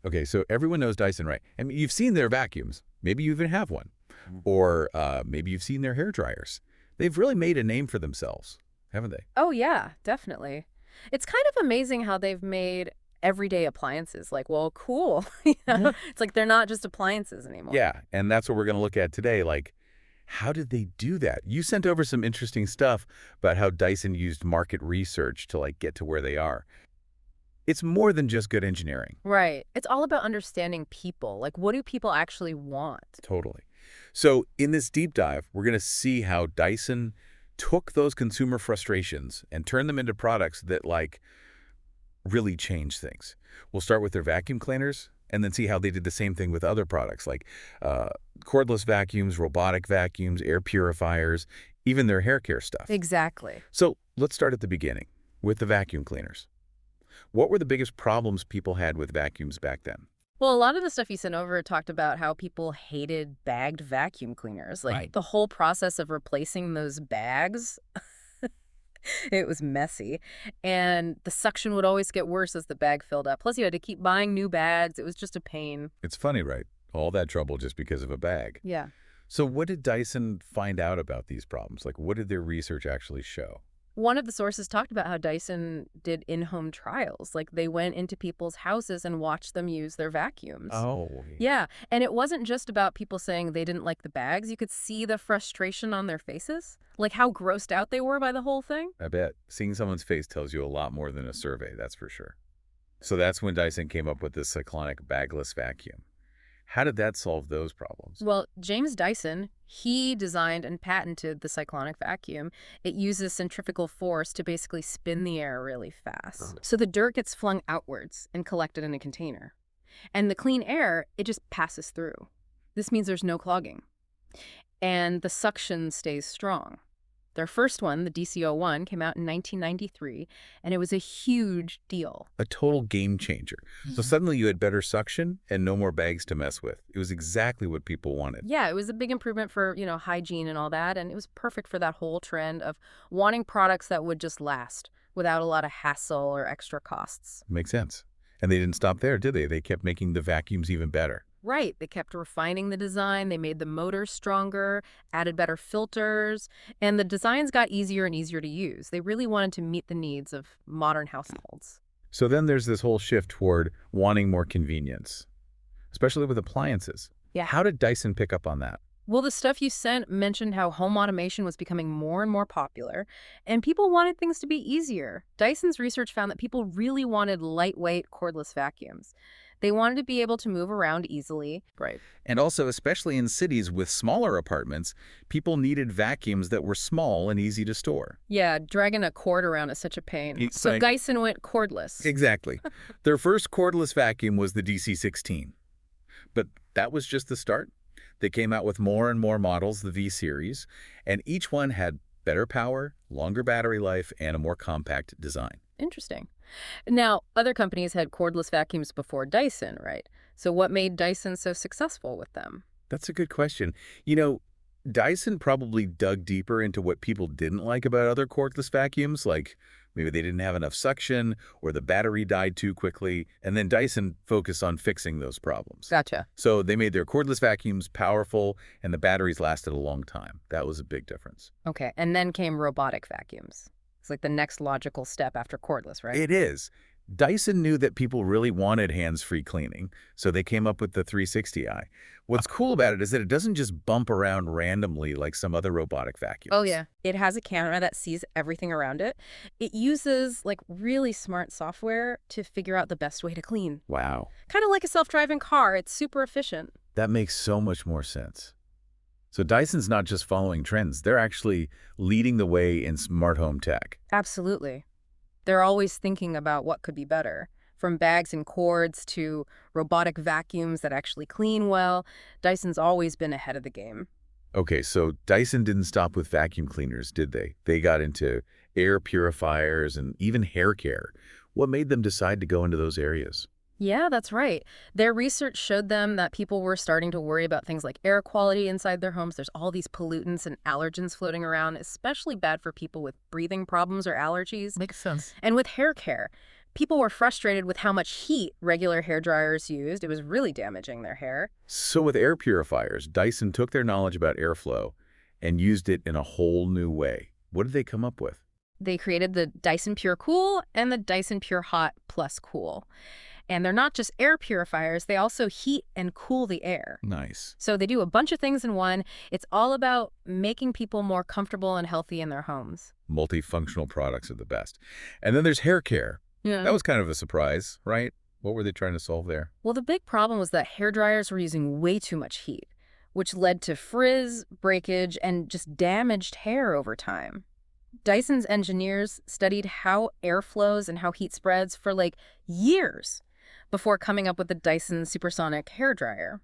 Okay, so everyone knows Dyson, right? I mean, you've seen their vacuums. Maybe you even have one. Mhm. Or maybe you've seen their hair dryers. They've really made a name for themselves, haven't they? Oh, yeah, definitely. It's kind of amazing how they've made everyday appliances. Like, well, cool. It's like they're not just appliances anymore. Yeah, and that's what we're going to look at today. Like, how did they do that? You sent over some interesting stuff about how Dyson used market research to like get to where they are. It's more than just good engineering. Right. It's all about understanding people. Like, what do people actually want? Totally. So in this deep dive, we're going to see how Dyson took those consumer frustrations and turned them into products that like really change things. We'll start with their vacuum cleaners and then see how they did the same thing with other products like uh, cordless vacuums, robotic vacuums, air purifiers, even their hair care stuff. Exactly. So let's start at the beginning with the vacuum cleaners. What were the biggest problems people had with vacuums back then? Well, a lot of the stuff you sent over talked about how people hated bagged vacuum cleaners. Like Right. the whole process of replacing those bags, it was messy. And the suction would always get worse as the bag filled up. Plus, you had to keep buying new bags. It was just a pain. It's funny, right? All that trouble just because of a bag. Yeah. So what did Dyson find out about these problems? Like, what did their research actually show? One of the sources talked about how Dyson did in-home trials. Like they went into people's houses and watched them use their vacuums. Oh, Yeah, and it wasn't just about people saying they didn't like the bags. You could see the frustration on their faces, like how grossed out they were by the whole thing. I bet. Seeing someone's face tells you a lot more than a survey, that's for sure. So that's when Dyson came up with the cyclonic bagless vacuum. How did that solve those problems? Well, James Dyson, he designed and patented the cyclonic vacuum. It uses centrifugal force to basically spin the air really fast. So the dirt gets flung outwards and collected in a container. And the clean air, it just passes through. This means there's no clogging. And the suction stays strong. Their first one, the DC-01, came out in 1993, and it was a huge deal. A total game changer. So suddenly you had better suction and no more bags to mess with. It was exactly what people wanted. Yeah, it was a big improvement for, hygiene and all that, and it was perfect for that whole trend of wanting products that would just last without a lot of hassle or extra costs. Makes sense. And they didn't stop there, did they? They kept making the vacuums even better. Right, they kept refining the design, they made the motors stronger, added better filters, and the designs got easier and easier to use. They really wanted to meet the needs of modern households. So then there's this whole shift toward wanting more convenience, especially with appliances. Yeah. How did Dyson pick up on that? Well, the stuff you sent mentioned how home automation was becoming more and more popular, and people wanted things to be easier. Dyson's research found that people really wanted lightweight, cordless vacuums. They wanted to be able to move around easily. Right. And also, especially in cities with smaller apartments, people needed vacuums that were small and easy to store. Yeah, dragging a cord around is such a pain. It's So like- Dyson went cordless. Exactly. Their first cordless vacuum was the DC-16. But that was just the start. They came out with more and more models, the V-Series, and each one had better power, longer battery life, and a more compact design. Interesting. Now, other companies had cordless vacuums before Dyson, right? So what made Dyson so successful with them? That's a good question. You know, Dyson probably dug deeper into what people didn't like about other cordless vacuums, like maybe they didn't have enough suction or the battery died too quickly, and then Dyson focused on fixing those problems. Gotcha. So they made their cordless vacuums powerful and the batteries lasted a long time. That was a big difference. Okay, and then came robotic vacuums. It's like the next logical step after cordless, right? It is. Dyson knew that people really wanted hands-free cleaning, so they came up with the 360i. What's cool about it is that it doesn't just bump around randomly like some other robotic vacuums. Oh, yeah. It has a camera that sees everything around it. It uses, like, really smart software to figure out the best way to clean. Wow. Kind of like a self-driving car. It's super efficient. That makes so much more sense. So Dyson's not just following trends, they're actually leading the way in smart home tech. Absolutely. They're always thinking about what could be better. From bags and cords to robotic vacuums that actually clean well, Dyson's always been ahead of the game. Okay, so Dyson didn't stop with vacuum cleaners, did they? They got into air purifiers and even hair care. What made them decide to go into those areas? Yeah, that's right. Their research showed them that people were starting to worry about things like air quality inside their homes. There's all these pollutants and allergens floating around, especially bad for people with breathing problems or allergies. Makes sense. And with hair care, People were frustrated with how much heat regular hair dryers used. It was really damaging their hair. So with air purifiers, Dyson took their knowledge about airflow and used it in a whole new way. What did they come up with? They created the Dyson Pure Cool and the Dyson Pure Hot Plus Cool. And they're not just air purifiers, they also heat and cool the air. Nice. So they do a bunch of things in one. It's all about making people more comfortable and healthy in their homes. Multifunctional products are the best. And then there's hair care. Yeah. That was kind of a surprise, right? What were they trying to solve there? Well, the big problem was that hair dryers were using way too much heat, which led to frizz, breakage, and just damaged hair over time. Dyson's engineers studied how air flows and how heat spreads for like years before coming up with the Dyson Supersonic hair dryer.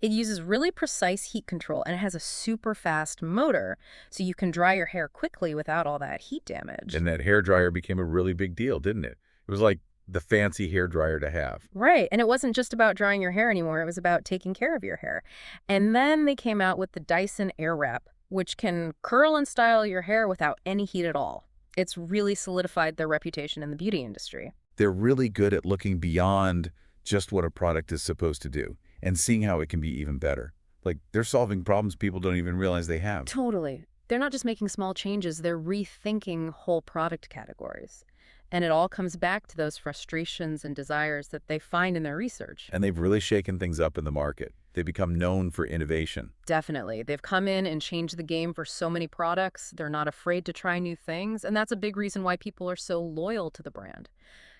It uses really precise heat control, and it has a super fast motor, so you can dry your hair quickly without all that heat damage. And that hair dryer became a really big deal, didn't it? It was like the fancy hair dryer to have. Right, and it wasn't just about drying your hair anymore, it was about taking care of your hair. And then they came out with the Dyson Airwrap, which can curl and style your hair without any heat at all. It's really solidified their reputation in the beauty industry. They're really good at looking beyond just what a product is supposed to do and seeing how it can be even better. Like, they're solving problems people don't even realize they have. Totally. They're not just making small changes, they're rethinking whole product categories. And it all comes back to those frustrations and desires that they find in their research. And they've really shaken things up in the market. They become known for innovation. Definitely. They've come in and changed the game for so many products. They're not afraid to try new things. And that's a big reason why people are so loyal to the brand.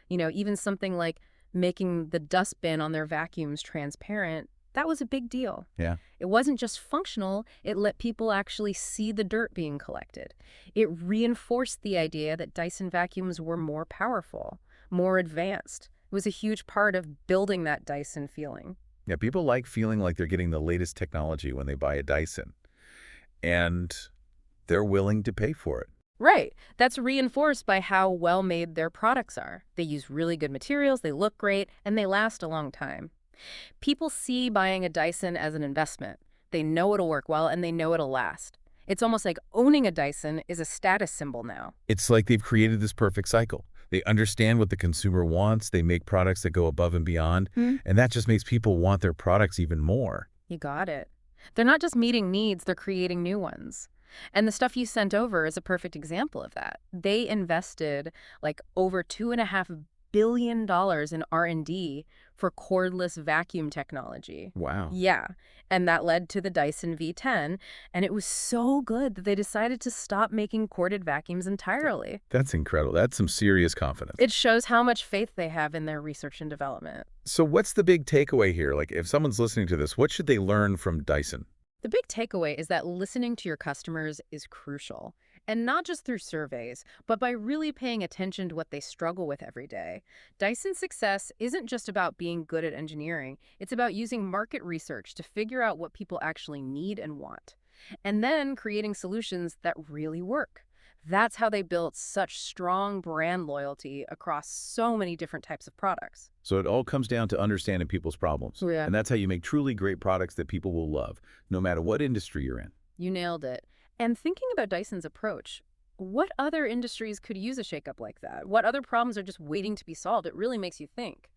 You know, even something like making the dustbin on their vacuums transparent, that was a big deal. Yeah. It wasn't just functional, it let people actually see the dirt being collected. It reinforced the idea that Dyson vacuums were more powerful, more advanced. It was a huge part of building that Dyson feeling. Yeah, people like feeling like they're getting the latest technology when they buy a Dyson. And they're willing to pay for it. Right. That's reinforced by how well made their products are. They use really good materials, they look great, and they last a long time. People see buying a Dyson as an investment. They know it'll work well, and they know it'll last. It's almost like owning a Dyson is a status symbol now. It's like they've created this perfect cycle. They understand what the consumer wants, they make products that go above and beyond, and that just makes people want their products even more. You got it. They're not just meeting needs, they're creating new ones. And the stuff you sent over is a perfect example of that. They invested like over $2.5 billion in R&D for cordless vacuum technology. Wow. Yeah, and that led to the Dyson V10, and it was so good that they decided to stop making corded vacuums entirely. That's incredible. That's some serious confidence. It shows how much faith they have in their research and development. So what's the big takeaway here? Like, if someone's listening to this, what should they learn from Dyson? The big takeaway is that listening to your customers is crucial. And not just through surveys, but by really paying attention to what they struggle with every day. Dyson's success isn't just about being good at engineering. It's about using market research to figure out what people actually need and want. And then creating solutions that really work. That's how they built such strong brand loyalty across so many different types of products. So it all comes down to understanding people's problems. Yeah. And that's how you make truly great products that people will love, no matter what industry you're in. You nailed it. And thinking about Dyson's approach, what other industries could use a shakeup like that? What other problems are just waiting to be solved? It really makes you think.